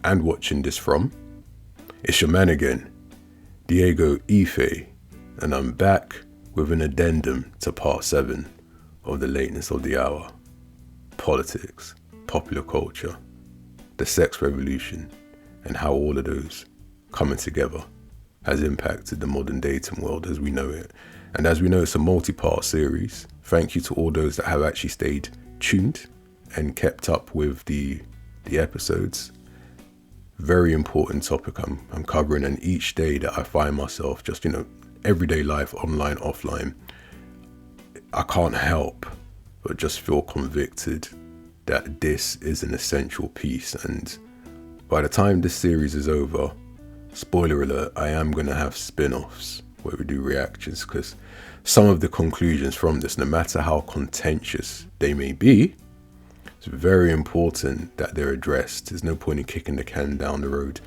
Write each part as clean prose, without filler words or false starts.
and watching this from. It's your man again, Diego Ife, and I'm back with an addendum to part 7 of the Lateness of the Hour. Politics, popular culture, the sex revolution, and how all of those coming together has impacted the modern dating world as we know it. And as we know, it's a multi-part series. Thank you to all those that have actually stayed tuned and kept up with the episodes. Very important topic I'm covering, and each day that I find myself just, everyday life, online, offline, I can't help but just feel convicted that this is an essential piece. And by the time this series is over, spoiler alert, I am going to have spin-offs where we do reactions, because some of the conclusions from this, no matter how contentious they may be, it's very important that they're addressed. There's no point in kicking the can down the road.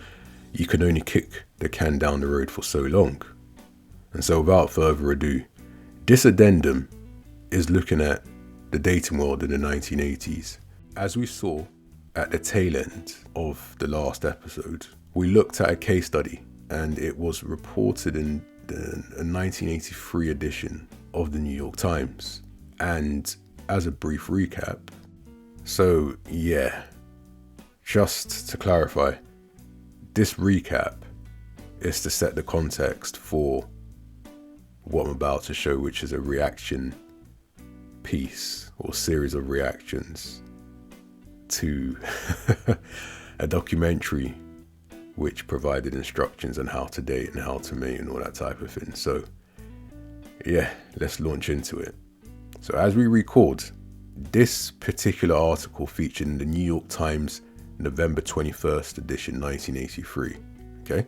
You can only kick the can down the road for so long. And so without further ado, this addendum is looking at the dating world in the 1980s. As we saw at the tail end of the last episode, we looked at a case study, and it was reported in a 1983 edition of the New York Times. And as a brief recap, so yeah, just to clarify, this recap is to set the context for what I'm about to show, which is a reaction piece or series of reactions to a documentary which provided instructions on how to date and how to mate and all that type of thing. So yeah, let's launch into it. So as we record, this particular article featured in the New York Times November 21st edition 1983, okay?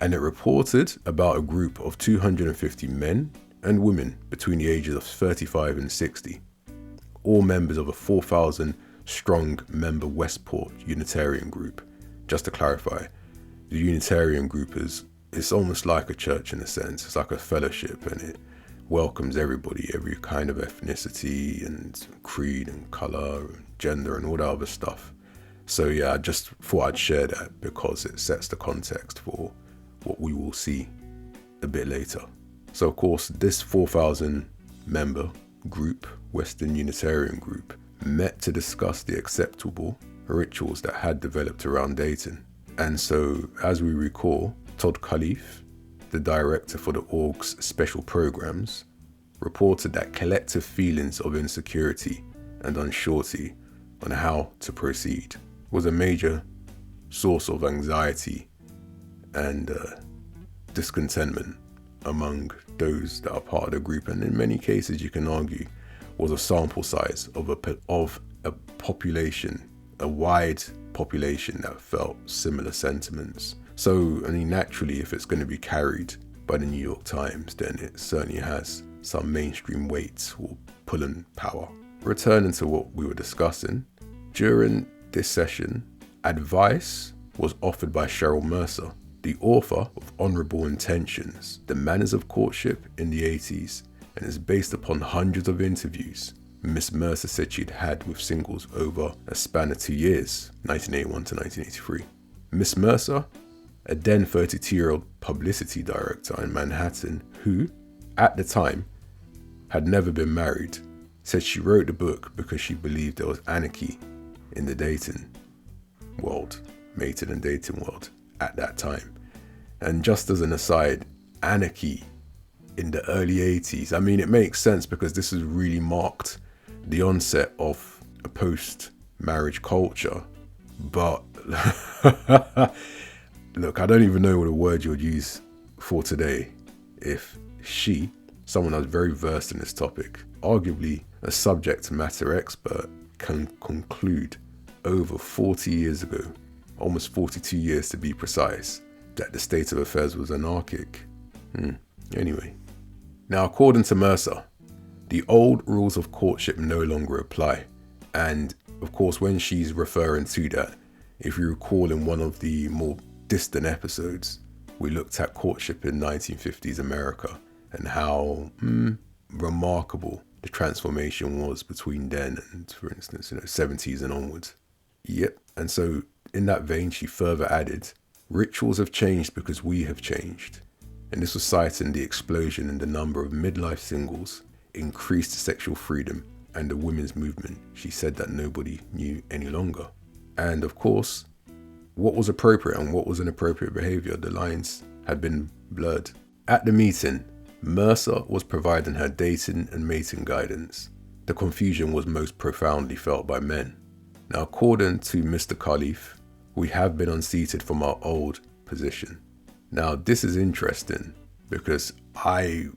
And it reported about a group of 250 men and women between the ages of 35 and 60, all members of a 4,000 strong member Westport Unitarian group. Just to clarify, the Unitarian group it's almost like a church in a sense. It's like a fellowship, and it welcomes everybody, every kind of ethnicity and creed and color and gender and all that other stuff. So yeah, I just thought I'd share that because it sets the context for what we will see a bit later. So of course, this 4,000 member group, Western Unitarian group, met to discuss the acceptable rituals that had developed around dating. And so, as we recall, Todd Khalif, the director for the org's special programs, reported that collective feelings of insecurity and unsurety on how to proceed was a major source of anxiety and discontentment among those that are part of the group, and in many cases you can argue was a sample size of a population, a wide population that felt similar sentiments. So, naturally, if it's going to be carried by the New York Times, then it certainly has some mainstream weight or pulling power. Returning to what we were discussing, during this session, advice was offered by Cheryl Mercer, the author of Honorable Intentions, The Manners of Courtship in the 80s, and is based upon hundreds of interviews Miss Mercer said she'd had with singles over a span of 2 years, 1981 to 1983. Miss Mercer, a then 32-year-old publicity director in Manhattan who, at the time, had never been married, said she wrote the book because she believed there was anarchy in the dating world, mating and dating world at that time. And just as an aside, anarchy in the early 80s, it makes sense because this has really marked the onset of a post-marriage culture. But look, I don't even know what a word you would use for today if she, someone that's very versed in this topic, arguably a subject matter expert, can conclude over 40 years ago, almost 42 years to be precise, that the state of affairs was anarchic. Anyway, now according to Mercer, the old rules of courtship no longer apply. And of course, when she's referring to that, if you recall in one of the more distant episodes, we looked at courtship in 1950s America and how remarkable the transformation was between then and, for instance, 70s and onwards. Yep. And so in that vein, she further added, rituals have changed because we have changed. And this was citing the explosion in the number of midlife singles, increased sexual freedom, and the women's movement. She said that nobody knew any longer. And of course, what was appropriate and what was inappropriate behavior, the lines had been blurred. At the meeting, Mercer was providing her dating and mating guidance. The confusion was most profoundly felt by men. Now, according to Mr. Khalif, we have been unseated from our old position. Now, this is interesting because I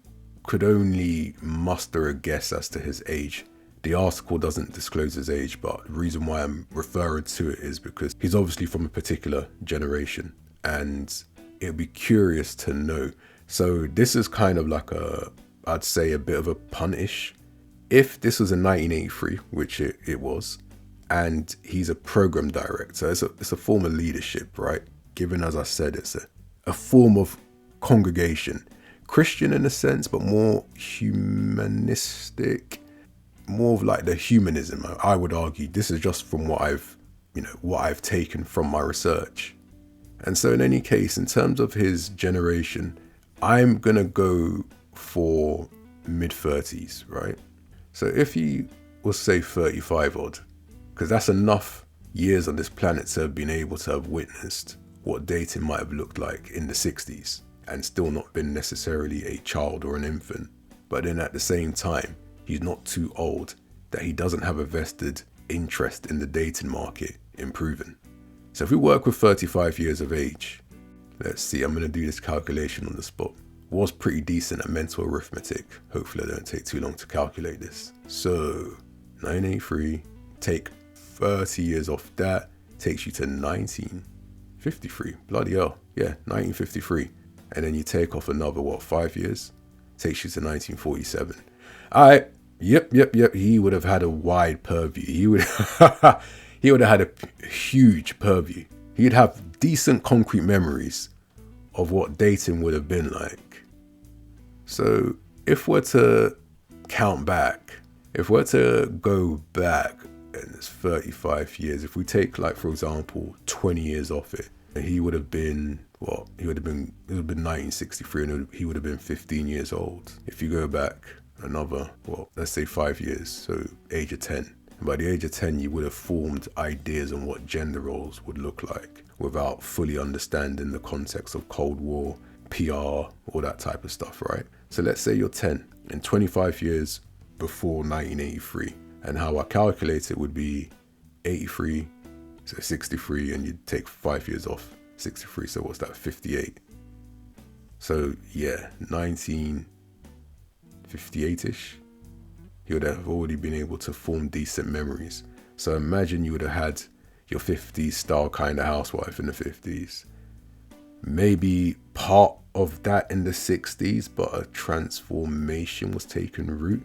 could only muster a guess as to his age. The article doesn't disclose his age, but the reason why I'm referring to it is because he's obviously from a particular generation, and it'd be curious to know. So this is kind of like I'd say a bit of a punish. If this was in 1983, which it was, and he's a program director, it's a form of leadership, right? Given, as I said, it's a form of congregation. Christian in a sense, but more humanistic, more of like the humanism, I would argue. This is just from what I've taken from my research. And so in any case, in terms of his generation, I'm gonna go for mid-30s, right? So if he was, say, 35 odd, because that's enough years on this planet to have been able to have witnessed what dating might have looked like in the 60s and still not been necessarily a child or an infant. But then at the same time, he's not too old that he doesn't have a vested interest in the dating market improving. So if we work with 35 years of age, let's see, I'm going to do this calculation on the spot. Was pretty decent at mental arithmetic. Hopefully I don't take too long to calculate this. So 983, take 30 years off that, takes you to 1953. Bloody hell. Yeah, 1953. And then you take off another, 5 years? Takes you to 1947. Yep. He would have had a wide purview. He would have had a huge purview. He'd have decent concrete memories of what dating would have been like. So if we're to count back, if we're to go back, and it's 35 years, if we take, like, for example, 20 years off it, he would have been, it would have been 1963, and he would have been 15 years old. If you go back another, let's say 5 years, so age of 10. And by the age of 10, you would have formed ideas on what gender roles would look like without fully understanding the context of Cold War, PR, all that type of stuff, right? So let's say you're 10 and 25 years before 1983. And how I calculate it would be 83, so 63, and you'd take 5 years off 63. So what's that, 58? So yeah, 1958-ish. He would have already been able to form decent memories. So imagine you would have had your 50s style kind of housewife in the 50s. Maybe part of that in the 60s, but a transformation was taking root.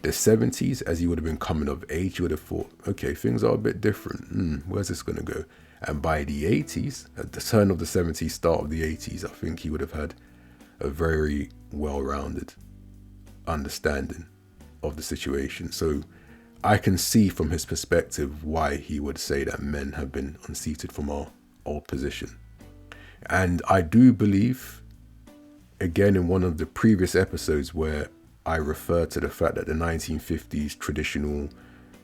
The 70s, as you would have been coming of age, you would have thought, okay, things are a bit different. Where's this going to go? And by the 80s, at the turn of the 70s, start of the 80s, I think he would have had a very well-rounded understanding of the situation. So I can see from his perspective why he would say that men have been unseated from our old position. And I do believe, again, in one of the previous episodes where I refer to the fact that the 1950s traditional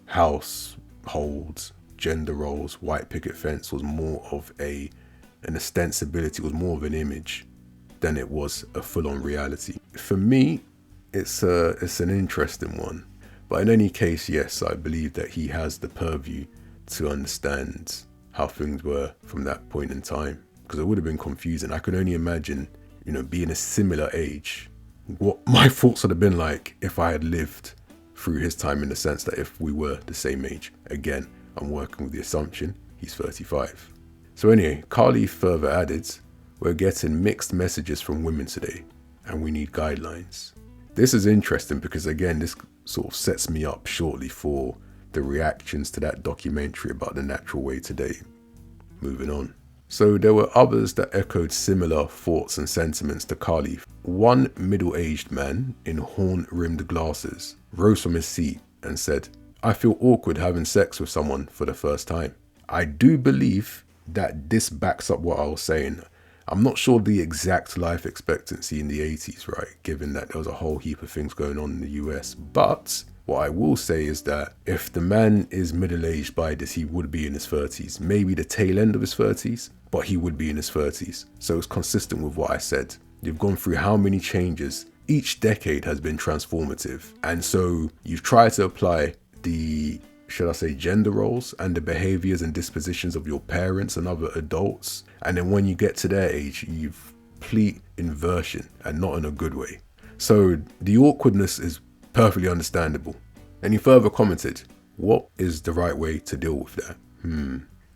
households, gender roles, white picket fence was more of an ostensibility, was more of an image than it was a full-on reality. For me, it's an interesting one. But in any case, yes, I believe that he has the purview to understand how things were from that point in time. Because it would have been confusing. I can only imagine, being a similar age, what my thoughts would have been like if I had lived through his time, in the sense that if we were the same age. Again, I'm working with the assumption he's 35. So anyway, Carly further added, we're getting mixed messages from women today, and we need guidelines. This is interesting because, again, this sort of sets me up shortly for the reactions to that documentary about the natural way today. Moving on. So there were others that echoed similar thoughts and sentiments to Carly. One middle-aged man in horn-rimmed glasses rose from his seat and said, I feel awkward having sex with someone for the first time. I do believe that this backs up what I was saying. I'm not sure the exact life expectancy in the 80s, right? Given that there was a whole heap of things going on in the US. But what I will say is that if the man is middle-aged by this, he would be in his 30s. Maybe the tail end of his 30s, but he would be in his 30s. So it's consistent with what I said. You've gone through how many changes? Each decade has been transformative. And so you've tried to apply the, should I say, gender roles and the behaviors and dispositions of your parents and other adults. And then when you get to their age, you've complete inversion, and not in a good way. So the awkwardness is perfectly understandable. And he further commented, what is the right way to deal with that?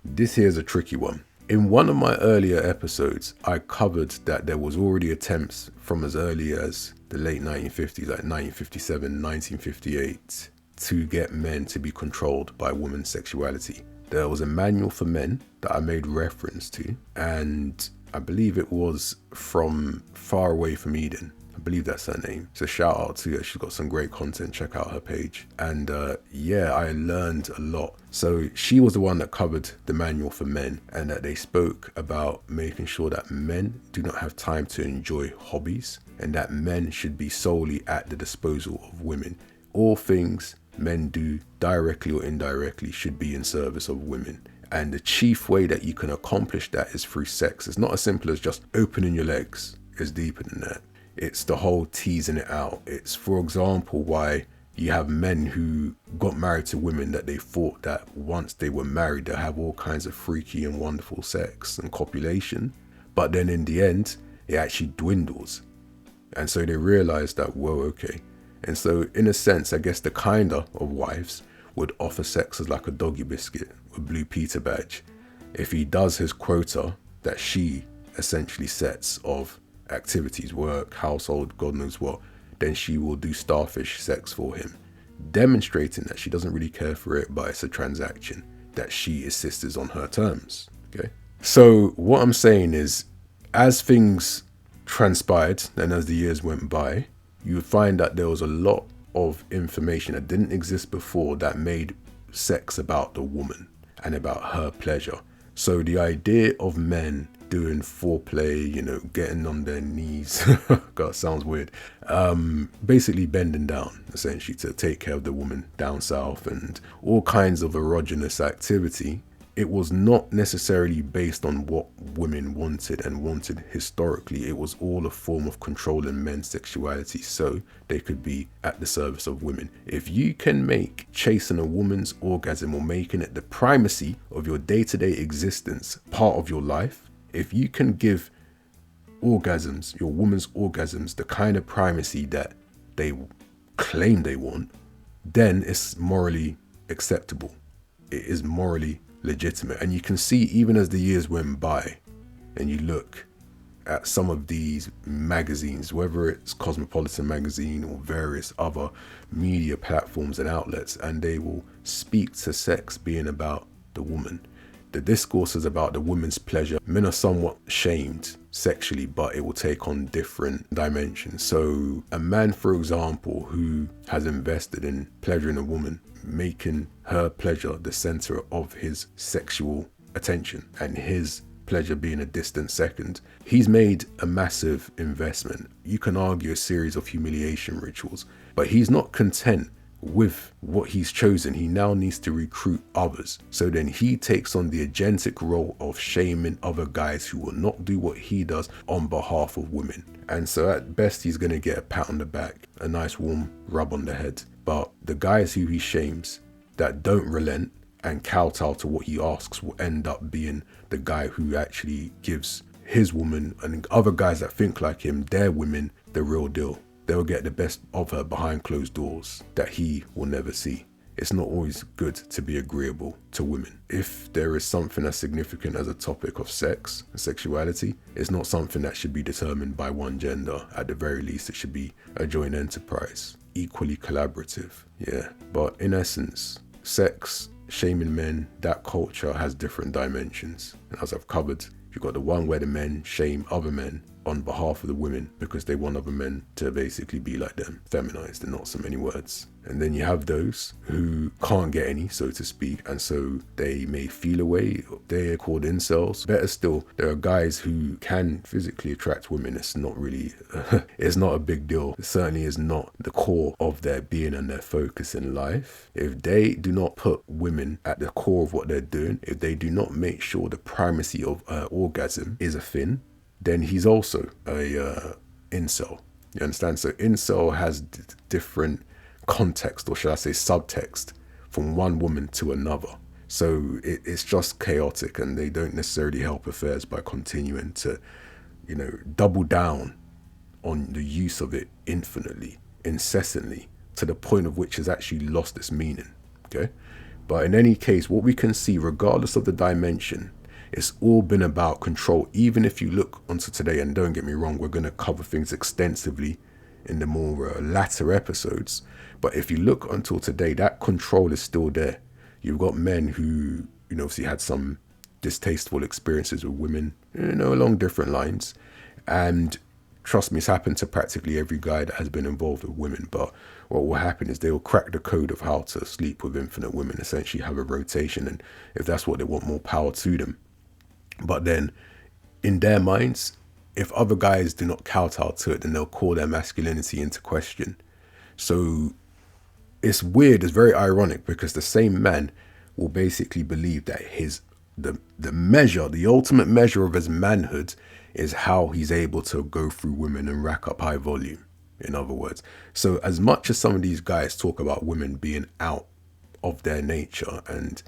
This here's a tricky one. In one of my earlier episodes, I covered that there was already attempts from as early as the late 1950s, like 1957, 1958, to get men to be controlled by women's sexuality. There was a manual for men that I made reference to, and I believe it was from Far Away from Eden. I believe that's her name. So shout out to her. She's got some great content. Check out her page. And yeah, I learned a lot. So she was the one that covered the manual for men, and that they spoke about making sure that men do not have time to enjoy hobbies, and that men should be solely at the disposal of women. All things men do, directly or indirectly, should be in service of women. And the chief way that you can accomplish that is through sex. It's not as simple as just opening your legs. It's deeper than that. It's the whole teasing it out. It's, for example, why you have men who got married to women that they thought that once they were married, they'll have all kinds of freaky and wonderful sex and copulation. But then in the end, it actually dwindles. And so they realize that, whoa, okay. And so in a sense, I guess the kinder of wives would offer sex as like a doggy biscuit, a Blue Peter badge. If he does his quota that she essentially sets of activities, work, household, God knows what, then she will do starfish sex for him, demonstrating that she doesn't really care for it, but it's a transaction that she insists on her terms. Okay. So what I'm saying is, as things transpired and as the years went by, you would find that there was a lot of information that didn't exist before that made sex about the woman and about her pleasure. So the idea of men doing foreplay, getting on their knees, God, sounds weird, basically bending down, essentially, to take care of the woman down south, and all kinds of erogenous activity. It was not necessarily based on what women wanted and wanted historically. It was all a form of controlling men's sexuality so they could be at the service of women. If you can make chasing a woman's orgasm, or making it the primacy of your day-to-day existence, part of your life, if you can give orgasms, your woman's orgasms, the kind of primacy that they claim they want, then it's morally acceptable. It is morally legitimate. And you can see, even as the years went by and you look at some of these magazines, whether it's Cosmopolitan magazine or various other media platforms and outlets, and they will speak to sex being about the woman. The discourse is about the woman's pleasure. Men are somewhat shamed sexually, but it will take on different dimensions. So a man, for example, who has invested in pleasuring a woman, making her pleasure the center of his sexual attention, and his pleasure being a distant second, he's made a massive investment. You can argue a series of humiliation rituals, but he's not content with what he's chosen. He now needs to recruit others. So then he takes on the agentic role of shaming other guys who will not do what he does on behalf of women. And so at best, he's going to get a pat on the back, a nice warm rub on the head. But the guys who he shames that don't relent and kowtow to what he asks will end up being the guy who actually gives his woman, and other guys that think like him, their women, the real deal. They'll get the best of her behind closed doors that he will never see. It's not always good to be agreeable to women. If there is something as significant as a topic of sex and sexuality, it's not something that should be determined by one gender. At the very least, it should be a joint enterprise, equally collaborative. Yeah, but in essence, sex, shaming men, that culture has different dimensions. And as I've covered, you've got the one where the men shame other men, on behalf of the women because they want other men to basically be like them, feminized in not so many words. And then you have those who can't get any, so to speak, and so they may feel away. They're called incels. Better still, there are guys who can physically attract women. It's not really, it's not a big deal. It certainly is not the core of their being and their focus in life. If they do not put women at the core of what they're doing, if they do not make sure the primacy of orgasm is a thing, then he's also a incel. You understand? So incel has different context, or should I say subtext, from one woman to another. So it's just chaotic, and they don't necessarily help affairs by continuing to, double down on the use of it infinitely, incessantly, to the point of which has actually lost its meaning. Okay? But in any case, what we can see, regardless of the dimension, it's all been about control. Even if you look onto today, and don't get me wrong, we're going to cover things extensively in the more latter episodes. But if you look until today, that control is still there. You've got men who, obviously had some distasteful experiences with women, along different lines. And trust me, it's happened to practically every guy that has been involved with women. But what will happen is they will crack the code of how to sleep with infinite women, essentially have a rotation. And if that's what they want, more power to them. But then in their minds, if other guys do not kowtow to it, then they'll call their masculinity into question. So it's weird, it's very ironic, because the same man will basically believe that the ultimate measure of his manhood is how he's able to go through women and rack up high volume, in other words. So as much as some of these guys talk about women being out of their nature and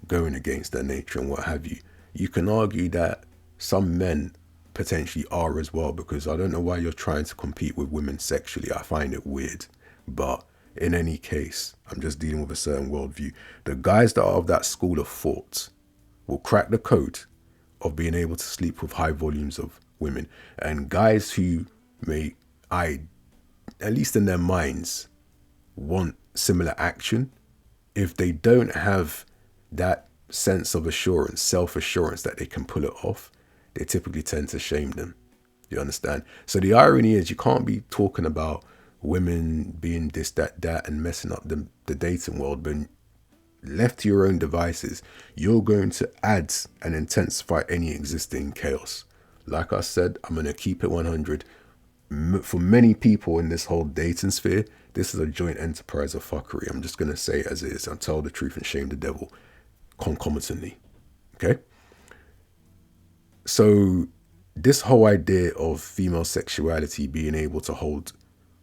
going against their nature and what have you, you can argue that some men potentially are as well, because I don't know why you're trying to compete with women sexually. I find it weird. But in any case, I'm just dealing with a certain worldview. The guys that are of that school of thought will crack the code of being able to sleep with high volumes of women. And guys who may, at least in their minds, want similar action, if they don't have that sense of assurance, self-assurance that they can pull it off, they typically tend to shame them. You understand? So the irony is, you can't be talking about women being this, that, and messing up the dating world, but left to your own devices, you're going to add and intensify any existing chaos. Like I said, I'm going to keep it 100. For many people in this whole dating sphere, this is a joint enterprise of fuckery. I'm just going to say it as it is and tell the truth and shame the devil concomitantly. Okay? So this whole idea of female sexuality being able to hold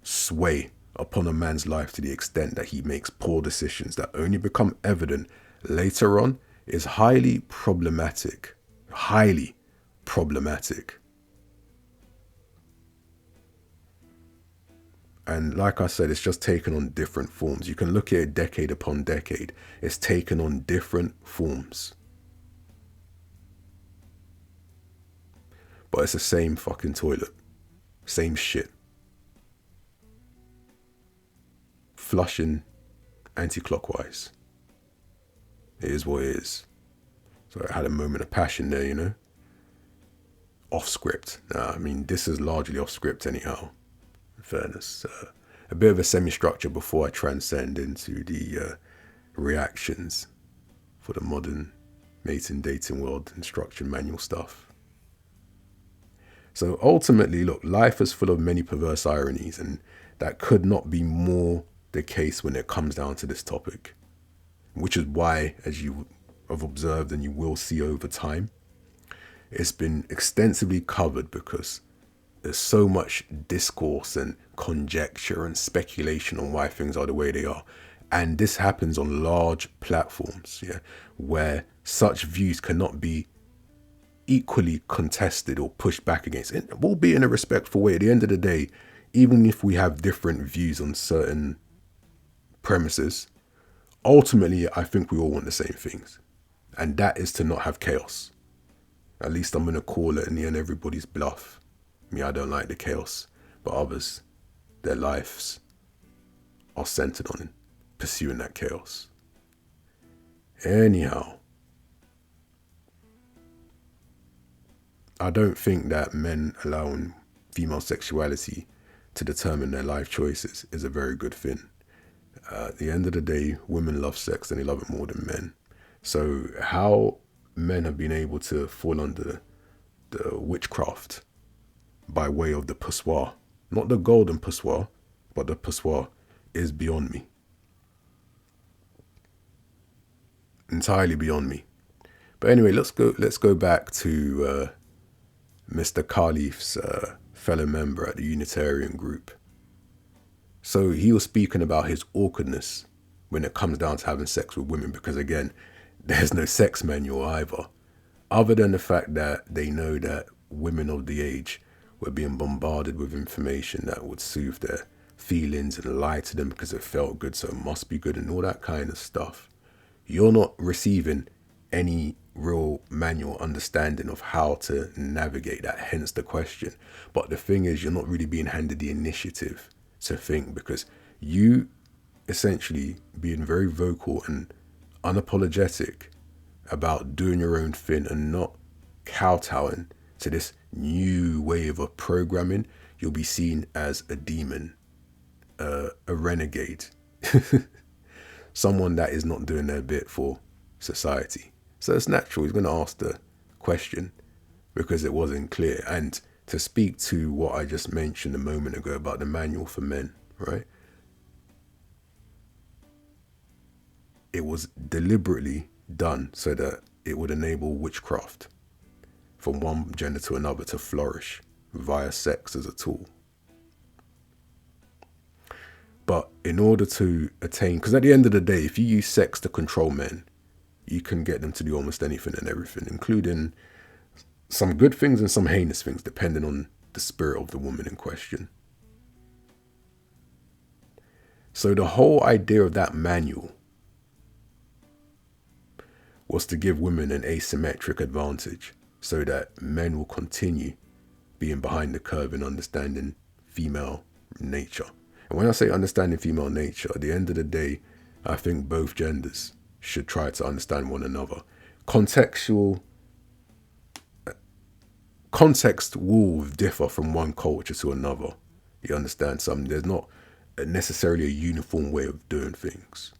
sway upon a man's life to the extent that he makes poor decisions that only become evident later on is highly problematic. Highly problematic. And like I said, it's just taken on different forms. You can look at it decade upon decade. It's taken on different forms. But it's the same fucking toilet. Same shit. Flushing anti-clockwise. It is what it is. So I had a moment of passion there, Off script. This is largely off script anyhow. In fairness. A bit of a semi-structure before I transcend into the reactions for the modern mating dating world instruction manual stuff. So ultimately, look, life is full of many perverse ironies, and that could not be more the case when it comes down to this topic, which is why, as you have observed and you will see over time, it's been extensively covered, because there's so much discourse and conjecture and speculation on why things are the way they are. And this happens on large platforms, where such views cannot be equally contested or pushed back against. It will be in a respectful way. At the end of the day, even if we have different views on certain premises, ultimately, I think we all want the same things. And that is to not have chaos. At least I'm going to call it in the end everybody's bluff. I don't like the chaos, but others, their lives are centered on pursuing that chaos. Anyhow, I don't think that men allowing female sexuality to determine their life choices is a very good thing. At the end of the day, women love sex and they love it more than men. So how men have been able to fall under the witchcraft by way of the Pussoir, not the golden Pussoir, but the Pussoir, is beyond me. Entirely beyond me. But anyway, let's go back to Mr. Khalif's fellow member at the Unitarian group. So he was speaking about his awkwardness when it comes down to having sex with women, because again, there's no sex manual either. Other than the fact that they know that women of the age were being bombarded with information that would soothe their feelings and lie to them because it felt good, so it must be good and all that kind of stuff. You're not receiving any real manual understanding of how to navigate that, hence the question. But the thing is, you're not really being handed the initiative to think, because you essentially being very vocal and unapologetic about doing your own thing and not kowtowing to this new wave of programming, you'll be seen as a demon, a renegade, someone that is not doing their bit for society. So it's natural he's going to ask the question because it wasn't clear. And to speak to what I just mentioned a moment ago about the manual for men, right? It was deliberately done so that it would enable witchcraft from one gender to another to flourish via sex as a tool. But in order to attain, because at the end of the day, if you use sex to control men, you can get them to do almost anything and everything, including some good things and some heinous things, depending on the spirit of the woman in question. So the whole idea of that manual was to give women an asymmetric advantage so that men will continue being behind the curve in understanding female nature. And when I say understanding female nature, at the end of the day, I think both genders should try to understand one another. Context will differ from one culture to another. You understand something? There's not necessarily a uniform way of doing things.